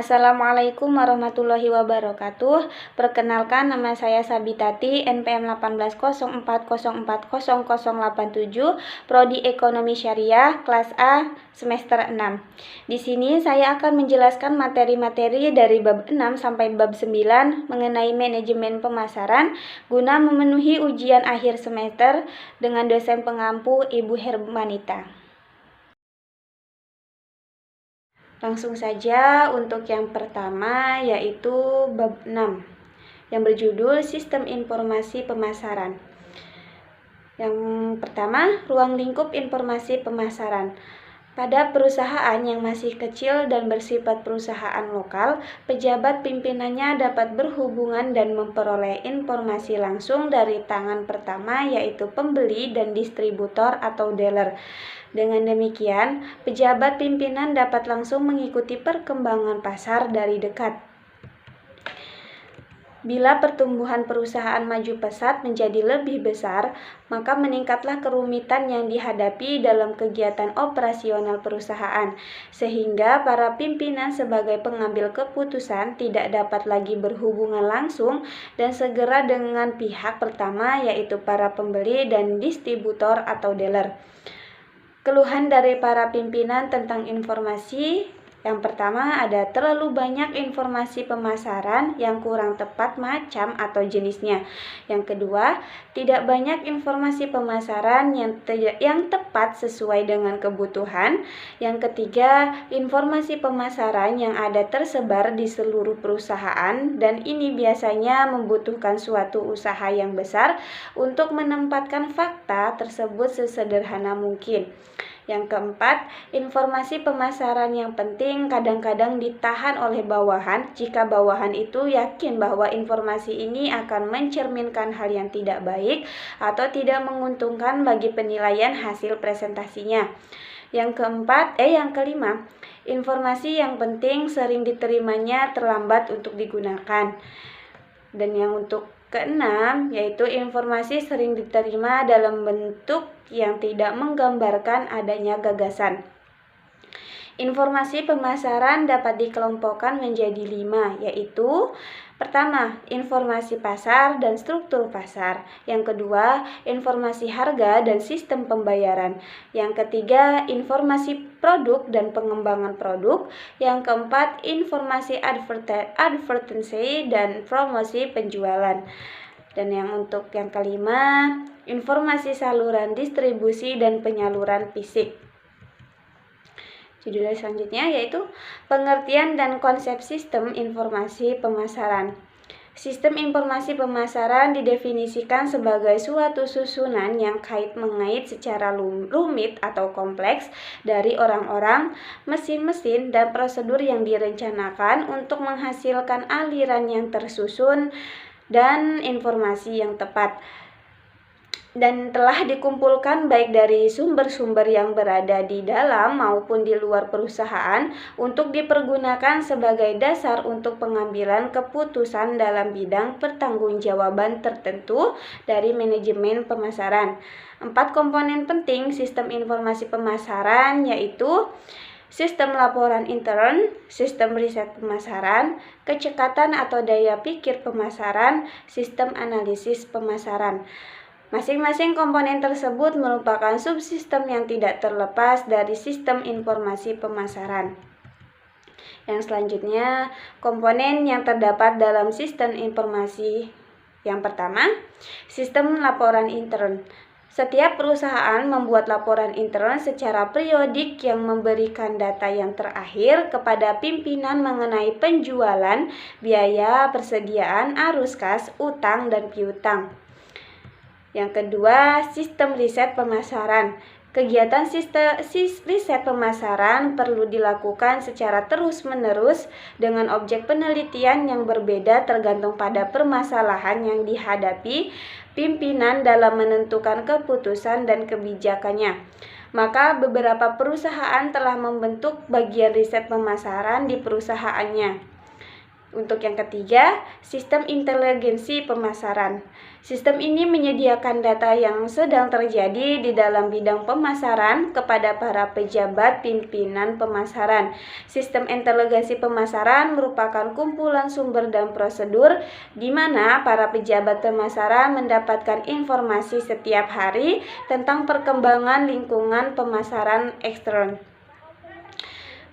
Assalamualaikum warahmatullahi wabarakatuh. Perkenalkan, nama saya Sabitati, NPM 1804040087, Prodi Ekonomi Syariah, kelas A, semester 6. Di sini saya akan menjelaskan materi-materi dari bab 6 sampai bab 9 mengenai manajemen pemasaran guna memenuhi ujian akhir semester dengan dosen pengampu Ibu Hermanita. Langsung saja untuk yang pertama, yaitu bab 6 yang berjudul Sistem Informasi Pemasaran. Yang pertama, ruang lingkup informasi pemasaran. Pada perusahaan yang masih kecil dan bersifat perusahaan lokal, pejabat pimpinannya dapat berhubungan dan memperoleh informasi langsung dari tangan pertama, yaitu pembeli dan distributor atau dealer. Dengan demikian, pejabat pimpinan dapat langsung mengikuti perkembangan pasar dari dekat. Bila pertumbuhan perusahaan maju pesat menjadi lebih besar, maka meningkatlah kerumitan yang dihadapi dalam kegiatan operasional perusahaan, sehingga para pimpinan sebagai pengambil keputusan tidak dapat lagi berhubungan langsung dan segera dengan pihak pertama, yaitu para pembeli dan distributor atau dealer. Keluhan dari para pimpinan tentang informasi. Yang pertama, ada terlalu banyak informasi pemasaran yang kurang tepat macam atau jenisnya. Yang kedua, tidak banyak informasi pemasaran yang tepat sesuai dengan kebutuhan. Yang ketiga, informasi pemasaran yang ada tersebar di seluruh perusahaan, dan ini biasanya membutuhkan suatu usaha yang besar untuk menempatkan fakta tersebut sesederhana mungkin. Yang keempat, informasi pemasaran yang penting kadang-kadang ditahan oleh bawahan jika bawahan itu yakin bahwa informasi ini akan mencerminkan hal yang tidak baik atau tidak menguntungkan bagi penilaian hasil presentasinya. Yang kelima, informasi yang penting sering diterimanya terlambat untuk digunakan. Dan yang untuk keenam, yaitu informasi sering diterima dalam bentuk yang tidak menggambarkan adanya gagasan. Informasi pemasaran dapat dikelompokkan menjadi 5, yaitu pertama, informasi pasar dan struktur pasar. Yang kedua, informasi harga dan sistem pembayaran. Yang ketiga, informasi produk dan pengembangan produk. Yang keempat, informasi advertensi dan promosi penjualan. Dan untuk yang kelima, informasi saluran distribusi dan penyaluran fisik. Judul selanjutnya yaitu pengertian dan konsep sistem informasi pemasaran. Sistem informasi pemasaran didefinisikan sebagai suatu susunan yang kait-mengait secara rumit atau kompleks dari orang-orang, mesin-mesin, dan prosedur yang direncanakan untuk menghasilkan aliran yang tersusun dan informasi yang tepat, dan telah dikumpulkan baik dari sumber-sumber yang berada di dalam maupun di luar perusahaan untuk dipergunakan sebagai dasar untuk pengambilan keputusan dalam bidang pertanggungjawaban tertentu dari manajemen pemasaran. 4 komponen penting sistem informasi pemasaran yaitu sistem laporan intern, sistem riset pemasaran, kecekatan atau daya pikir pemasaran, sistem analisis pemasaran. Masing-masing komponen tersebut merupakan subsistem yang tidak terlepas dari sistem informasi pemasaran. Yang selanjutnya, komponen yang terdapat dalam sistem informasi. Yang pertama, sistem laporan intern. Setiap perusahaan membuat laporan intern secara periodik yang memberikan data yang terakhir kepada pimpinan mengenai penjualan, biaya, persediaan, arus kas, utang, dan piutang. Yang kedua, sistem riset pemasaran. Kegiatan riset pemasaran perlu dilakukan secara terus-menerus dengan objek penelitian yang berbeda tergantung pada permasalahan yang dihadapi pimpinan dalam menentukan keputusan dan kebijakannya. Maka beberapa perusahaan telah membentuk bagian riset pemasaran di perusahaannya. Untuk yang ketiga, sistem inteligensi pemasaran. Sistem ini menyediakan data yang sedang terjadi di dalam bidang pemasaran kepada para pejabat pimpinan pemasaran. Sistem inteligensi pemasaran merupakan kumpulan sumber dan prosedur di mana para pejabat pemasaran mendapatkan informasi setiap hari tentang perkembangan lingkungan pemasaran ekstern.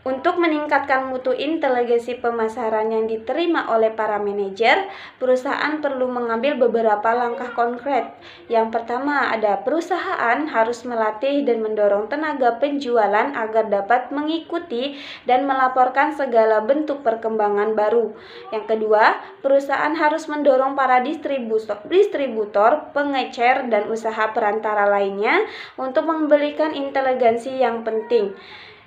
Untuk meningkatkan mutu inteligensi pemasaran yang diterima oleh para manajer, perusahaan perlu mengambil beberapa langkah konkret. Yang pertama, ada perusahaan harus melatih dan mendorong tenaga penjualan agar dapat mengikuti dan melaporkan segala bentuk perkembangan baru. Yang kedua, perusahaan harus mendorong para distributor, pengecer, dan usaha perantara lainnya untuk memberikan inteligensi yang penting.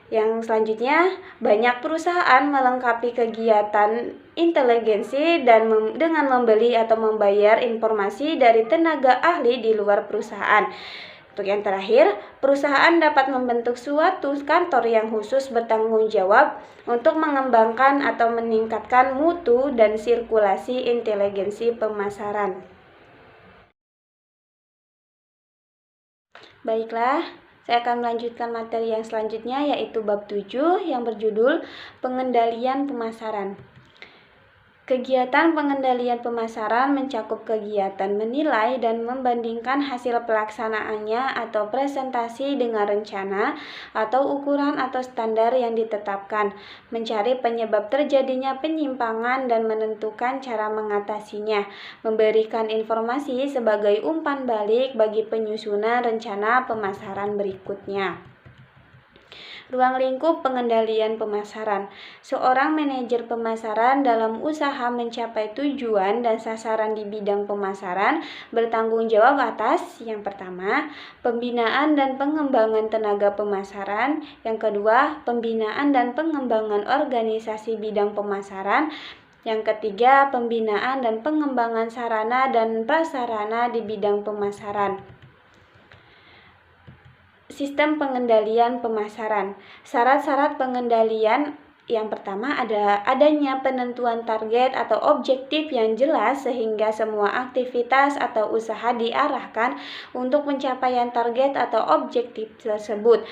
Yang selanjutnya, banyak perusahaan melengkapi kegiatan inteligensi dengan membeli atau membayar informasi dari tenaga ahli di luar perusahaan. Untuk yang terakhir, perusahaan dapat membentuk suatu kantor yang khusus bertanggung jawab untuk mengembangkan atau meningkatkan mutu dan sirkulasi inteligensi pemasaran. Baiklah, saya akan melanjutkan materi yang selanjutnya, yaitu bab 7 yang berjudul Pengendalian Pemasaran. Kegiatan pengendalian pemasaran mencakup kegiatan menilai dan membandingkan hasil pelaksanaannya atau presentasi dengan rencana atau ukuran atau standar yang ditetapkan, mencari penyebab terjadinya penyimpangan dan menentukan cara mengatasinya, memberikan informasi sebagai umpan balik bagi penyusunan rencana pemasaran berikutnya. Ruang lingkup pengendalian pemasaran. Seorang manajer pemasaran dalam usaha mencapai tujuan dan sasaran di bidang pemasaran bertanggung jawab atas yang pertama, pembinaan dan pengembangan tenaga pemasaran, yang kedua, pembinaan dan pengembangan organisasi bidang pemasaran, yang ketiga, pembinaan dan pengembangan sarana dan prasarana di bidang pemasaran. Sistem pengendalian pemasaran. Syarat-syarat pengendalian yang pertama adanya penentuan target atau objektif yang jelas sehingga semua aktivitas atau usaha diarahkan untuk pencapaian target atau objektif tersebut.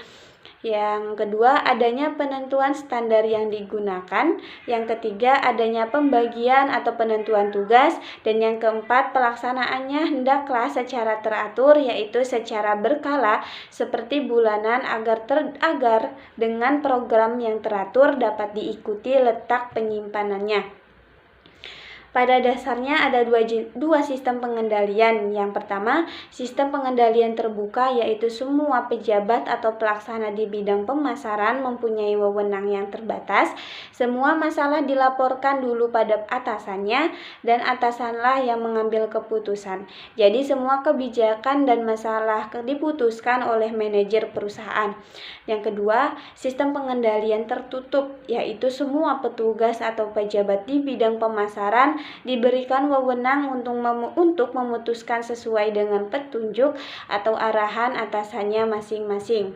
Yang kedua, adanya penentuan standar yang digunakan. Yang ketiga, adanya pembagian atau penentuan tugas. Dan yang keempat, pelaksanaannya hendaklah secara teratur, yaitu secara berkala seperti bulanan agar dengan program yang teratur dapat diikuti letak penyimpanannya. Pada dasarnya ada dua sistem pengendalian. Yang pertama, sistem pengendalian terbuka, yaitu semua pejabat atau pelaksana di bidang pemasaran mempunyai wewenang yang terbatas. Semua masalah dilaporkan dulu pada atasannya dan atasanlah yang mengambil keputusan. Jadi semua kebijakan dan masalah diputuskan oleh manajer perusahaan. Yang kedua, sistem pengendalian tertutup, yaitu semua petugas atau pejabat di bidang pemasaran diberikan wewenang untuk memutuskan sesuai dengan petunjuk atau arahan atasannya masing-masing.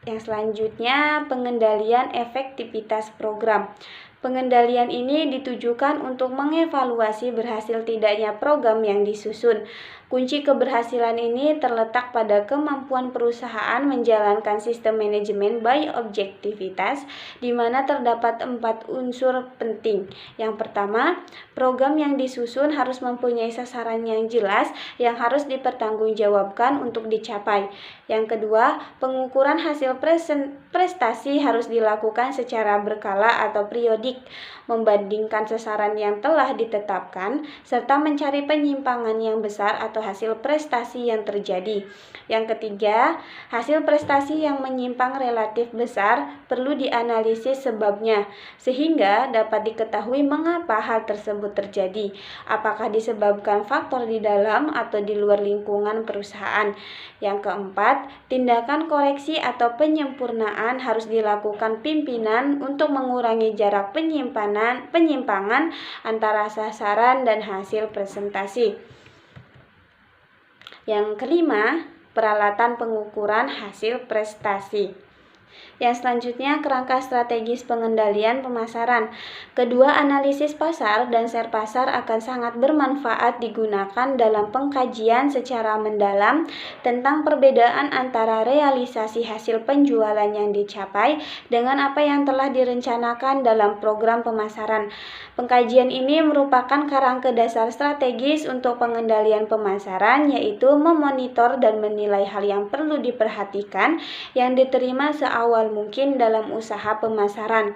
Yang selanjutnya, pengendalian efektivitas program. Pengendalian ini ditujukan untuk mengevaluasi berhasil tidaknya program yang disusun. Kunci keberhasilan ini terletak pada kemampuan perusahaan menjalankan sistem manajemen by objektivitas, di mana terdapat 4 unsur penting. Yang pertama, program yang disusun harus mempunyai sasaran yang jelas yang harus dipertanggungjawabkan untuk dicapai. Yang kedua, pengukuran hasil prestasi harus dilakukan secara berkala atau periodik, membandingkan sasaran yang telah ditetapkan, serta mencari penyimpangan yang besar atau hasil prestasi yang terjadi. Yang ketiga, hasil prestasi yang menyimpang relatif besar perlu dianalisis sebabnya, sehingga dapat diketahui mengapa hal tersebut terjadi, apakah disebabkan faktor di dalam atau di luar lingkungan perusahaan. Yang keempat, tindakan koreksi atau penyempurnaan harus dilakukan pimpinan untuk mengurangi jarak penyimpangan antara sasaran dan hasil presentasi. Yang kelima, peralatan pengukuran hasil prestasi. Yang selanjutnya, kerangka strategis pengendalian pemasaran. Kedua analisis pasar dan share pasar akan sangat bermanfaat digunakan dalam pengkajian secara mendalam tentang perbedaan antara realisasi hasil penjualan yang dicapai dengan apa yang telah direncanakan dalam program pemasaran. Pengkajian ini merupakan kerangka dasar strategis untuk pengendalian pemasaran, yaitu memonitor dan menilai hal yang perlu diperhatikan yang diterima seawal mungkin dalam usaha pemasaran.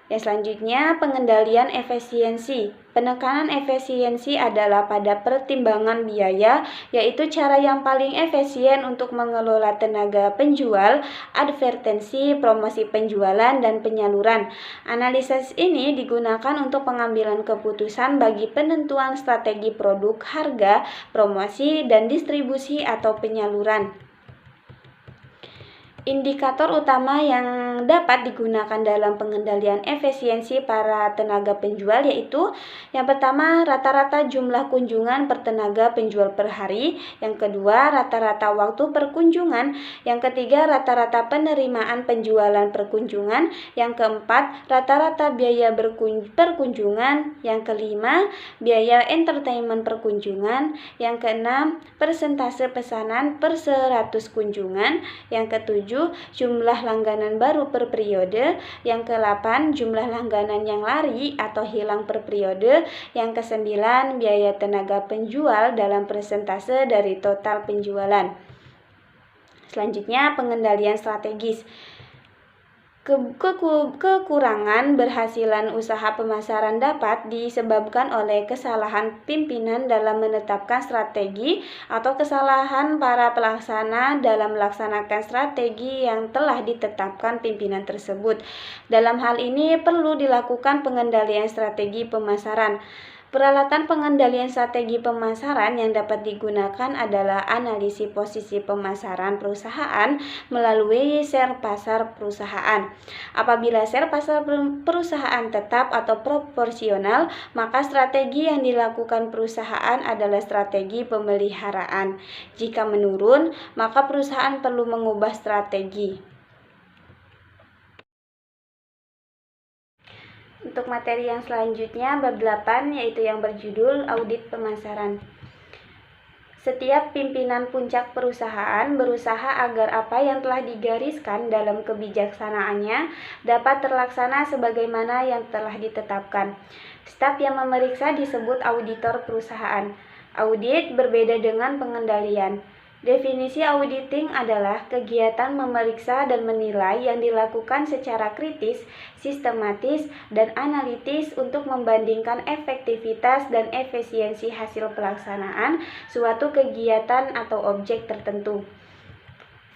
Yang selanjutnya, pengendalian efisiensi. Penekanan efisiensi adalah pada pertimbangan biaya, yaitu cara yang paling efisien untuk mengelola tenaga penjual, advertensi, promosi penjualan, dan penyaluran. Analisis ini digunakan untuk pengambilan keputusan bagi penentuan strategi produk, harga, promosi, dan distribusi atau penyaluran. Indikator utama yang dapat digunakan dalam pengendalian efisiensi para tenaga penjual yaitu yang pertama, rata-rata jumlah kunjungan per tenaga penjual per hari, yang kedua, rata-rata waktu perkunjungan, yang ketiga, rata-rata penerimaan penjualan per kunjungan, yang keempat, rata-rata biaya perkunjungan, yang kelima, biaya entertainment per kunjungan, yang keenam, persentase pesanan per 100 kunjungan, yang ketujuh, jumlah langganan baru per periode, yang ke-8 jumlah langganan yang lari atau hilang per periode, yang ke-9 biaya tenaga penjual dalam persentase dari total penjualan. Selanjutnya, pengendalian strategis. Kekurangan berhasilan usaha pemasaran dapat disebabkan oleh kesalahan pimpinan dalam menetapkan strategi atau kesalahan para pelaksana dalam melaksanakan strategi yang telah ditetapkan pimpinan tersebut. Dalam hal ini perlu dilakukan pengendalian strategi pemasaran. Peralatan pengendalian strategi pemasaran yang dapat digunakan adalah analisis posisi pemasaran perusahaan melalui share pasar perusahaan. Apabila share pasar perusahaan tetap atau proporsional, maka strategi yang dilakukan perusahaan adalah strategi pemeliharaan. Jika menurun, maka perusahaan perlu mengubah strategi. Untuk materi yang selanjutnya, bab 8, yaitu yang berjudul Audit Pemasaran. Setiap pimpinan puncak perusahaan berusaha agar apa yang telah digariskan dalam kebijaksanaannya dapat terlaksana sebagaimana yang telah ditetapkan. Staf yang memeriksa disebut auditor perusahaan. Audit berbeda dengan pengendalian. Definisi auditing adalah kegiatan memeriksa dan menilai yang dilakukan secara kritis, sistematis, dan analitis untuk membandingkan efektivitas dan efisiensi hasil pelaksanaan suatu kegiatan atau objek tertentu.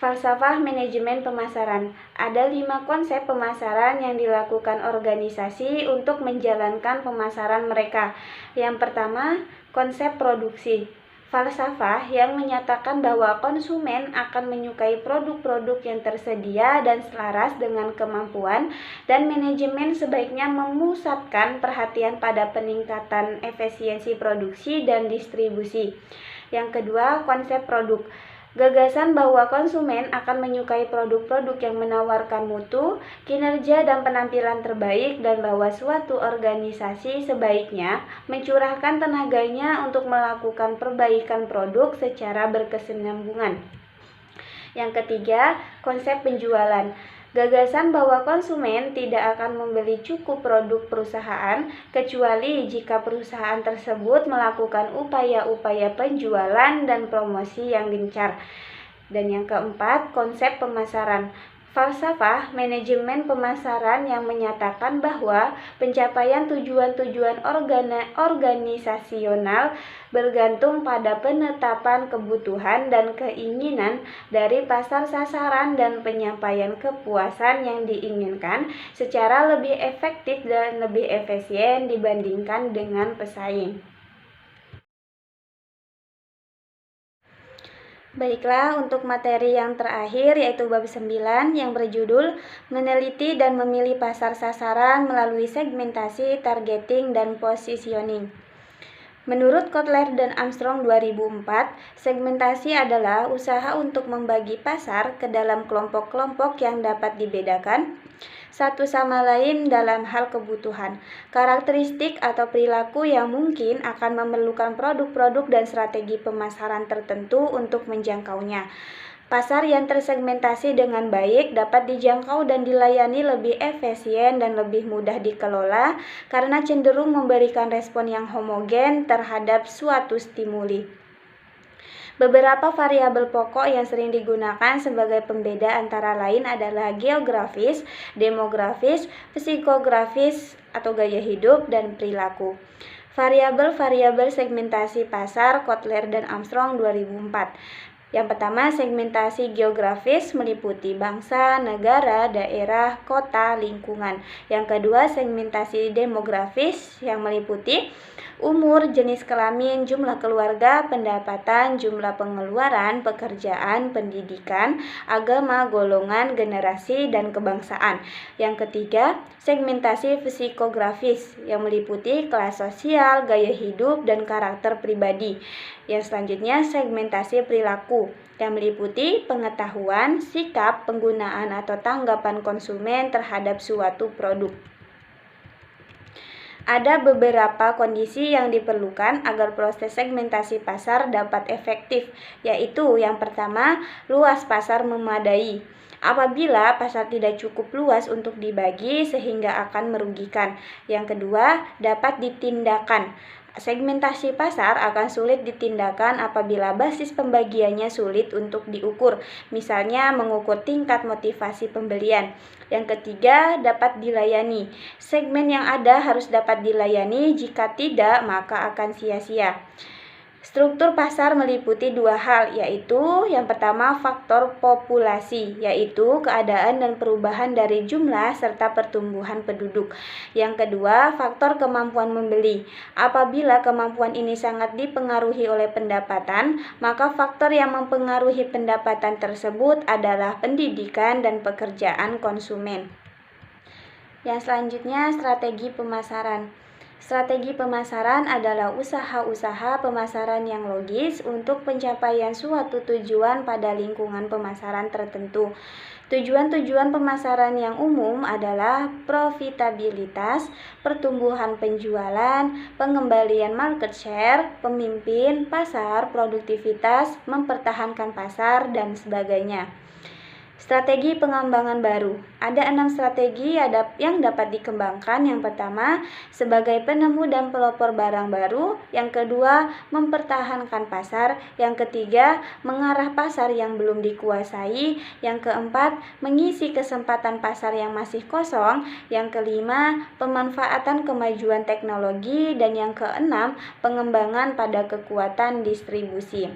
Falsafah manajemen pemasaran. Ada 5 konsep pemasaran yang dilakukan organisasi untuk menjalankan pemasaran mereka. Yang pertama, konsep produksi. Falsafah yang menyatakan bahwa konsumen akan menyukai produk-produk yang tersedia dan selaras dengan kemampuan, dan manajemen sebaiknya memusatkan perhatian pada peningkatan efisiensi produksi dan distribusi. Yang kedua, konsep produk. Gagasan bahwa konsumen akan menyukai produk-produk yang menawarkan mutu, kinerja, dan penampilan terbaik, dan bahwa suatu organisasi sebaiknya mencurahkan tenaganya untuk melakukan perbaikan produk secara berkesinambungan. Yang ketiga, konsep penjualan. Gagasan bahwa konsumen tidak akan membeli cukup produk perusahaan kecuali jika perusahaan tersebut melakukan upaya-upaya penjualan dan promosi yang gencar. Dan yang keempat, konsep pemasaran. Falsafah manajemen pemasaran yang menyatakan bahwa pencapaian tujuan-tujuan organisasional bergantung pada penetapan kebutuhan dan keinginan dari pasar sasaran dan penyampaian kepuasan yang diinginkan secara lebih efektif dan lebih efisien dibandingkan dengan pesaing. Baiklah, untuk materi yang terakhir yaitu bab 9 yang berjudul meneliti dan memilih pasar sasaran melalui segmentasi, targeting, dan positioning. Menurut Kotler dan Armstrong 2004, segmentasi adalah usaha untuk membagi pasar ke dalam kelompok-kelompok yang dapat dibedakan satu sama lain dalam hal kebutuhan, karakteristik atau perilaku yang mungkin akan memerlukan produk-produk dan strategi pemasaran tertentu untuk menjangkaunya. Pasar yang tersegmentasi dengan baik dapat dijangkau dan dilayani lebih efisien dan lebih mudah dikelola karena cenderung memberikan respon yang homogen terhadap suatu stimuli. Beberapa variabel pokok yang sering digunakan sebagai pembeda antara lain adalah geografis, demografis, psikografis atau gaya hidup, dan perilaku. Variabel-variabel segmentasi pasar Kotler dan Armstrong 2004. Yang pertama, segmentasi geografis meliputi bangsa, negara, daerah, kota, lingkungan. Yang kedua, segmentasi demografis yang meliputi umur, jenis kelamin, jumlah keluarga, pendapatan, jumlah pengeluaran, pekerjaan, pendidikan, agama, golongan, generasi, dan kebangsaan. Yang ketiga, segmentasi psikografis yang meliputi kelas sosial, gaya hidup, dan karakter pribadi. Yang selanjutnya, segmentasi perilaku yang meliputi pengetahuan, sikap, penggunaan atau tanggapan konsumen terhadap suatu produk. Ada beberapa kondisi yang diperlukan agar proses segmentasi pasar dapat efektif, yaitu yang pertama, luas pasar memadai. Apabila pasar tidak cukup luas untuk dibagi sehingga akan merugikan. Yang kedua, dapat ditindakan. Segmentasi pasar akan sulit ditindakan apabila basis pembagiannya sulit untuk diukur, misalnya mengukur tingkat motivasi pembelian. Yang ketiga, dapat dilayani. Segmen yang ada harus dapat dilayani, jika tidak maka akan sia-sia. Struktur pasar meliputi dua hal, yaitu yang pertama faktor populasi, yaitu keadaan dan perubahan dari jumlah serta pertumbuhan penduduk. Yang kedua, faktor kemampuan membeli. Apabila kemampuan ini sangat dipengaruhi oleh pendapatan, maka faktor yang mempengaruhi pendapatan tersebut adalah pendidikan dan pekerjaan konsumen. Yang selanjutnya, strategi pemasaran. Strategi pemasaran adalah usaha-usaha pemasaran yang logis untuk pencapaian suatu tujuan pada lingkungan pemasaran tertentu. Tujuan-tujuan pemasaran yang umum adalah profitabilitas, pertumbuhan penjualan, pengembalian market share, pemimpin pasar, produktivitas, mempertahankan pasar, dan sebagainya. Strategi pengembangan baru. Ada 6 strategi yang dapat dikembangkan. Yang pertama, sebagai penemu dan pelopor barang baru. Yang kedua, mempertahankan pasar. Yang ketiga, mengarah pasar yang belum dikuasai. Yang keempat, mengisi kesempatan pasar yang masih kosong. Yang kelima, pemanfaatan kemajuan teknologi. Dan yang keenam, pengembangan pada kekuatan distribusi.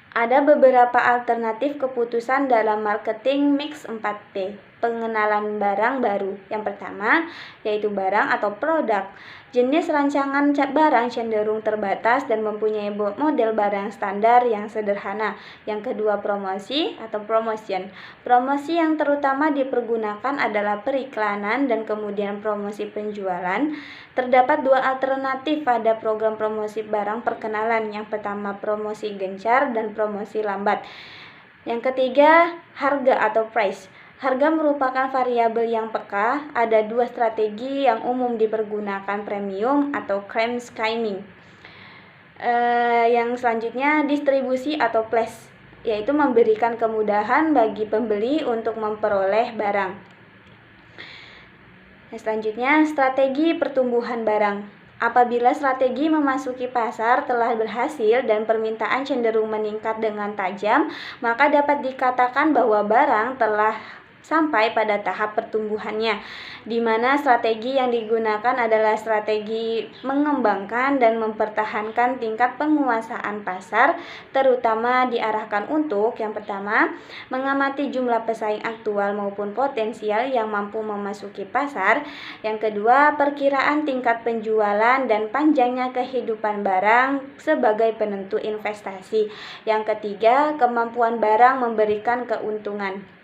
Ada beberapa alternatif keputusan dalam marketing mix 4P. Pengenalan barang baru. Yang pertama, yaitu barang atau produk. Jenis rancangan barang cenderung terbatas dan mempunyai model barang standar yang sederhana. Yang kedua, promosi atau promotion. Promosi yang terutama dipergunakan adalah periklanan dan kemudian promosi penjualan. Terdapat dua alternatif pada program promosi barang perkenalan. Yang pertama, promosi gencar dan promosi lambat. Yang ketiga, harga atau price. Harga merupakan variabel yang peka. Ada dua strategi yang umum dipergunakan, premium atau claim skimming. Yang selanjutnya, distribusi atau flash, yaitu memberikan kemudahan bagi pembeli untuk memperoleh barang. Selanjutnya, strategi pertumbuhan barang. Apabila strategi memasuki pasar telah berhasil dan permintaan cenderung meningkat dengan tajam, maka dapat dikatakan bahwa barang telah sampai pada tahap pertumbuhannya, di mana strategi yang digunakan adalah strategi mengembangkan dan mempertahankan tingkat penguasaan pasar, terutama diarahkan untuk yang pertama, mengamati jumlah pesaing aktual maupun potensial yang mampu memasuki pasar. Yang kedua, perkiraan tingkat penjualan dan panjangnya kehidupan barang sebagai penentu investasi. Yang ketiga, kemampuan barang memberikan keuntungan.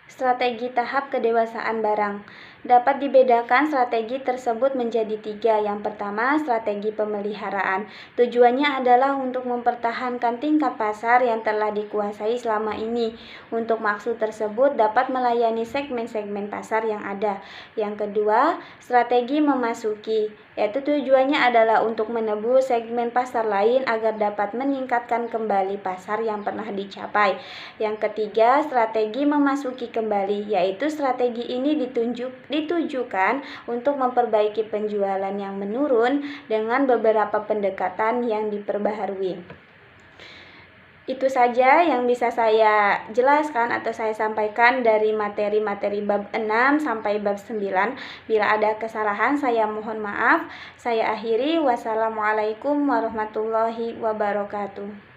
Strategi tahap kedewasaan barang. Dapat dibedakan strategi tersebut menjadi 3. Yang pertama, strategi pemeliharaan. Tujuannya adalah untuk mempertahankan tingkat pasar yang telah dikuasai selama ini. Untuk maksud tersebut dapat melayani segmen-segmen pasar yang ada. Yang kedua, strategi memasuki, yaitu tujuannya adalah untuk menebus segmen pasar lain agar dapat meningkatkan kembali pasar yang pernah dicapai. Yang ketiga, strategi memasuki kembali, yaitu strategi ini ditujukan untuk memperbaiki penjualan yang menurun dengan beberapa pendekatan yang diperbaharui. Itu saja yang bisa saya jelaskan atau saya sampaikan dari materi-materi bab 6 sampai bab 9. Bila ada kesalahan saya mohon maaf. Saya akhiri. Wassalamualaikum warahmatullahi wabarakatuh.